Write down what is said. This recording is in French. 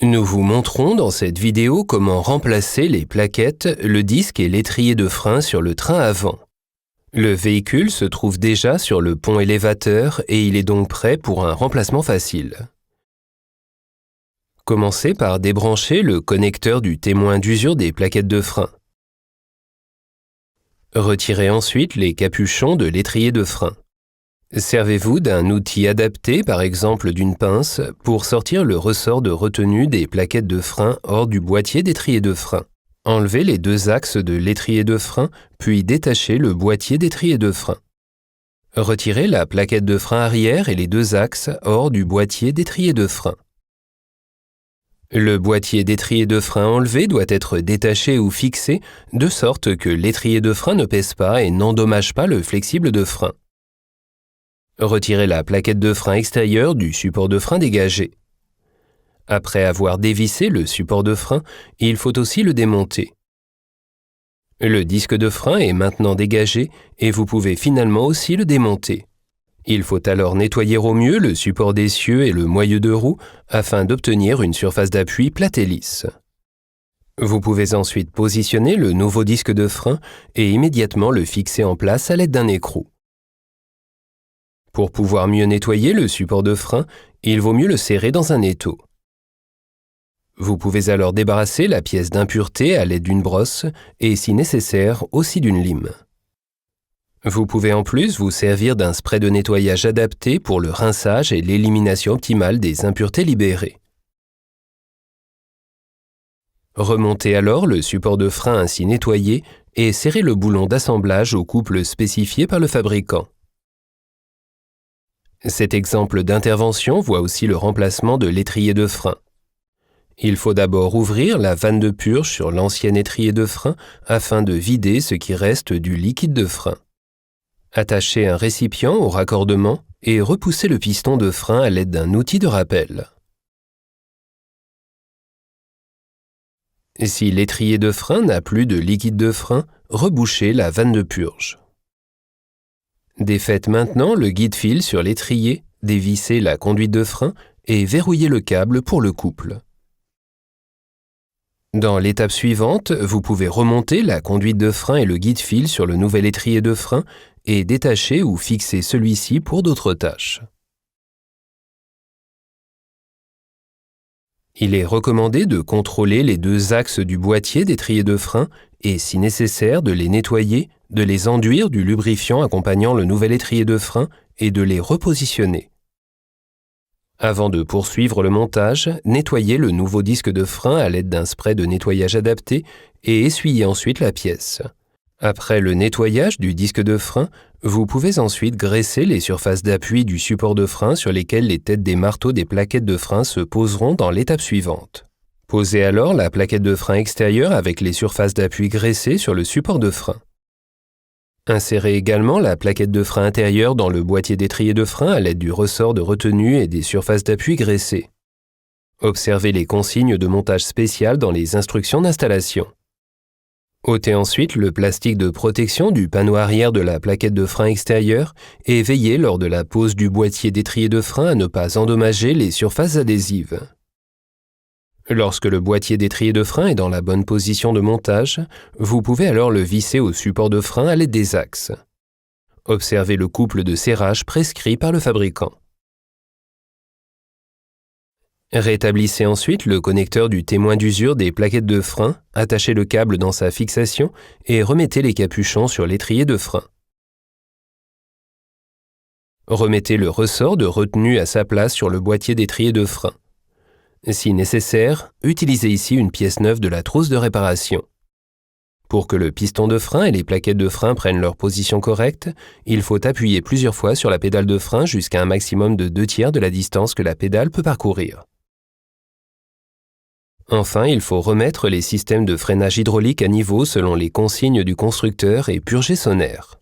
Nous vous montrons dans cette vidéo comment remplacer les plaquettes, le disque et l'étrier de frein sur le train avant. Le véhicule se trouve déjà sur le pont élévateur et il est donc prêt pour un remplacement facile. Commencez par débrancher le connecteur du témoin d'usure des plaquettes de frein. Retirez ensuite les capuchons de l'étrier de frein. Servez-vous d'un outil adapté, par exemple d'une pince, pour sortir le ressort de retenue des plaquettes de frein hors du boîtier d'étrier de frein. Enlevez les deux axes de l'étrier de frein, puis détachez le boîtier d'étrier de frein. Retirez la plaquette de frein arrière et les deux axes hors du boîtier d'étrier de frein. Le boîtier d'étrier de frein enlevé doit être détaché ou fixé de sorte que l'étrier de frein ne pèse pas et n'endommage pas le flexible de frein. Retirez la plaquette de frein extérieure du support de frein dégagé. Après avoir dévissé le support de frein, il faut aussi le démonter. Le disque de frein est maintenant dégagé et vous pouvez finalement aussi le démonter. Il faut alors nettoyer au mieux le support d'essieu et le moyeu de roue afin d'obtenir une surface d'appui plate et lisse. Vous pouvez ensuite positionner le nouveau disque de frein et immédiatement le fixer en place à l'aide d'un écrou. Pour pouvoir mieux nettoyer le support de frein, il vaut mieux le serrer dans un étau. Vous pouvez alors débarrasser la pièce d'impureté à l'aide d'une brosse et, si nécessaire, aussi d'une lime. Vous pouvez en plus vous servir d'un spray de nettoyage adapté pour le rinçage et l'élimination optimale des impuretés libérées. Remontez alors le support de frein ainsi nettoyé et serrez le boulon d'assemblage au couple spécifié par le fabricant. Cet exemple d'intervention voit aussi le remplacement de l'étrier de frein. Il faut d'abord ouvrir la vanne de purge sur l'ancien étrier de frein afin de vider ce qui reste du liquide de frein. Attachez un récipient au raccordement et repoussez le piston de frein à l'aide d'un outil de rappel. Si l'étrier de frein n'a plus de liquide de frein, rebouchez la vanne de purge. Défaites maintenant le guide-fil sur l'étrier, dévissez la conduite de frein et verrouillez le câble pour le couple. Dans l'étape suivante, vous pouvez remonter la conduite de frein et le guide-fil sur le nouvel étrier de frein et détacher ou fixer celui-ci pour d'autres tâches. Il est recommandé de contrôler les deux axes du boîtier d'étrier de frein et, si nécessaire, de les nettoyer, de les enduire du lubrifiant accompagnant le nouvel étrier de frein et de les repositionner. Avant de poursuivre le montage, nettoyez le nouveau disque de frein à l'aide d'un spray de nettoyage adapté et essuyez ensuite la pièce. Après le nettoyage du disque de frein, vous pouvez ensuite graisser les surfaces d'appui du support de frein sur lesquelles les têtes des marteaux des plaquettes de frein se poseront dans l'étape suivante. Posez alors la plaquette de frein extérieure avec les surfaces d'appui graissées sur le support de frein. Insérez également la plaquette de frein intérieure dans le boîtier d'étrier de frein à l'aide du ressort de retenue et des surfaces d'appui graissées. Observez les consignes de montage spécial dans les instructions d'installation. Ôtez ensuite le plastique de protection du panneau arrière de la plaquette de frein extérieure et veillez lors de la pose du boîtier d'étrier de frein à ne pas endommager les surfaces adhésives. Lorsque le boîtier d'étrier de frein est dans la bonne position de montage, vous pouvez alors le visser au support de frein à l'aide des axes. Observez le couple de serrage prescrit par le fabricant. Rétablissez ensuite le connecteur du témoin d'usure des plaquettes de frein, attachez le câble dans sa fixation et remettez les capuchons sur l'étrier de frein. Remettez le ressort de retenue à sa place sur le boîtier d'étrier de frein. Si nécessaire, utilisez ici une pièce neuve de la trousse de réparation. Pour que le piston de frein et les plaquettes de frein prennent leur position correcte, il faut appuyer plusieurs fois sur la pédale de frein jusqu'à un maximum de 2/3 de la distance que la pédale peut parcourir. Enfin, il faut remettre les systèmes de freinage hydraulique à niveau selon les consignes du constructeur et purger son air.